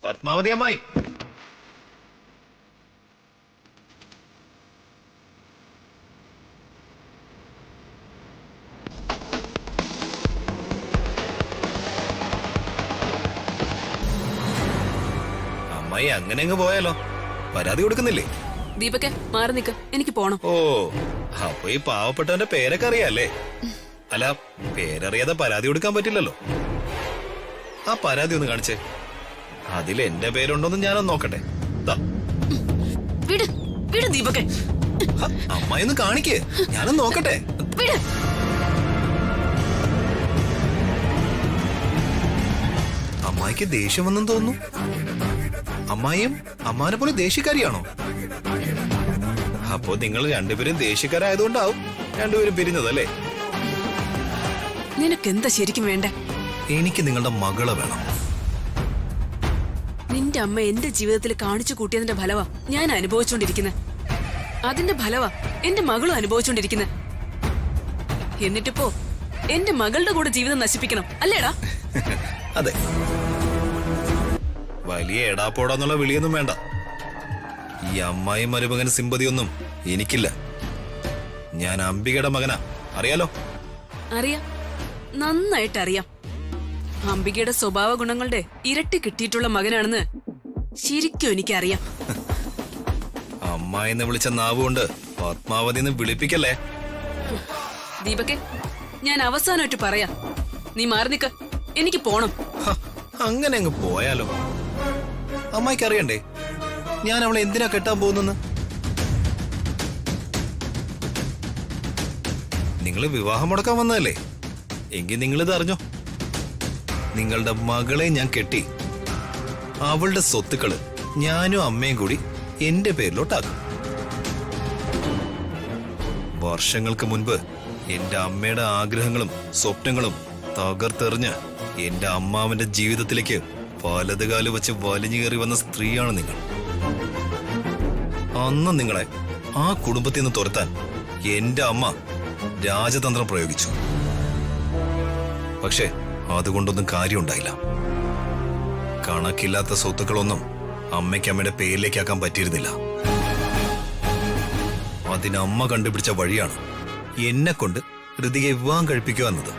പത്മാവതി അമ്മായി. അമ്മായി അങ്ങനെ അങ്ങ് പോയാലോ? പരാതി കൊടുക്കുന്നില്ലേ? ദീപക്കെ മാറി നിക്ക, എനിക്ക് പോണം. ഓ, അപ്പൊ ഈ പാവപ്പെട്ടവന്റെ പേരൊക്കെ അറിയാല്ലേ? അല്ല, പേരറിയാതെ പരാതി കൊടുക്കാൻ പറ്റില്ലല്ലോ. ആ പരാതി ഒന്ന് കാണിച്ചേ. അതിൽ എന്റെ പേരുണ്ടോന്ന് ഞാനൊന്ന് നോക്കട്ടെ. വിട് വിട് ദീപക്കെ. അമ്മായി ഒന്ന് കാണിക്കേ, ഞാനൊന്ന് നോക്കട്ടെ. വിട്. അമ്മായിക്ക് ദേഷ്യം വന്നെന്ന് തോന്നുന്നു. അമ്മായിയും അമ്മാനെ പോലെ ദേഷ്യക്കാരിയാണോ? അപ്പോ നിങ്ങൾ രണ്ടുപേരും ദേഷ്യക്കാരായതുകൊണ്ടാവും രണ്ടുപേരും പിരിഞ്ഞതല്ലേ? നിനക്ക് എന്താ ശരിക്കും വേണ്ടേ? എനിക്ക് നിങ്ങളുടെ മകളെ വേണം. നിന്റെ അമ്മ എന്റെ ജീവിതത്തിൽ കാണിച്ചു കൂട്ടിയതിന്റെ ഫലവാ ഞാൻ അനുഭവിച്ചുകൊണ്ടിരിക്കുന്നത്. അതിന്റെ ഫലവാ എന്റെ മകളും അനുഭവിച്ചുകൊണ്ടിരിക്കുന്നത്. എന്നിട്ടിപ്പോ എന്റെ മകളുടെ കൂടെ ജീവിതം നശിപ്പിക്കണം അല്ലേടാ? അതെ. വലിയ എടാപ്പോടാന്നുള്ള വിളിയൊന്നും വേണ്ട. ഈ അമ്മായി മരുമകൻ സിമ്പതിയൊന്നും എനിക്കില്ല. ഞാൻ അംബികയുടെ മകനാ, അറിയാലോ? അറിയാം, നന്നായിട്ട് അറിയാം. അംബികയുടെ സ്വഭാവ ഗുണങ്ങളുടെ ഇരട്ടി കിട്ടിയിട്ടുള്ള മകനാണെന്ന് ശരിക്കും എനിക്കറിയാം. അമ്മായിന്ന് വിളിച്ച നാവുകൊണ്ട് പത്മാവതിന്ന് വിളിപ്പിക്കല്ലേ? ദീപക്കെ, ഞാൻ അവസാനമായിട്ട് പറയാം, നീ മാറി നിക്ക, എനിക്ക് പോണം. അങ്ങനെ അങ്ങ് പോയാലോ? അമ്മായിക്ക് അറിയണ്ടേ ഞാൻ അവളെ എന്തിനാ കെട്ടാൻ പോകുന്നെന്ന്? നിങ്ങള് വിവാഹം മുടക്കാൻ വന്നതല്ലേ? എങ്കിൽ നിങ്ങളിത് അറിഞ്ഞോ. നിങ്ങളുടെ മകളെ ഞാൻ കെട്ടി അവളുടെ സ്വത്തുക്കള് ഞാനും അമ്മയും കൂടി എന്റെ പേരിലോട്ടാക്കും. വർഷങ്ങൾക്ക് മുൻപ് എന്റെ അമ്മയുടെ ആഗ്രഹങ്ങളും സ്വപ്നങ്ങളും തകർത്തെറിഞ്ഞ് എന്റെ അമ്മാവന്റെ ജീവിതത്തിലേക്ക് വലതുകാല് വെച്ച് വലിഞ്ഞു കയറി വന്ന സ്ത്രീയാണ് നിങ്ങൾ. അന്ന് നിങ്ങളെ ആ കുടുംബത്തിൽ നിന്ന് തുരത്താൻ എന്റെ അമ്മ രാജതന്ത്രം പ്രയോഗിച്ചു. പക്ഷെ അതുകൊണ്ടൊന്നും കാര്യമുണ്ടായില്ല. കണക്കില്ലാത്ത സ്വത്തുക്കളൊന്നും അമ്മയ്ക്ക് അമ്മയുടെ പേരിലേക്കാക്കാൻ പറ്റിയിരുന്നില്ല. അതിനമ്മ കണ്ടുപിടിച്ച വഴിയാണ് എന്നെ കൊണ്ട് ഋതികയെ വിവാഹം കഴിപ്പിക്കുക എന്നത്.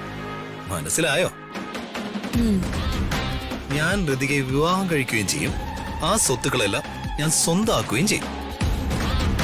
മനസ്സിലായോ? ഞാൻ ഋതികയെ വിവാഹം കഴിക്കുകയും ചെയ്യും. ആ സ്വത്തുക്കളെല്ലാം ഞാൻ സ്വന്തമാക്കുകയും ചെയ്യും.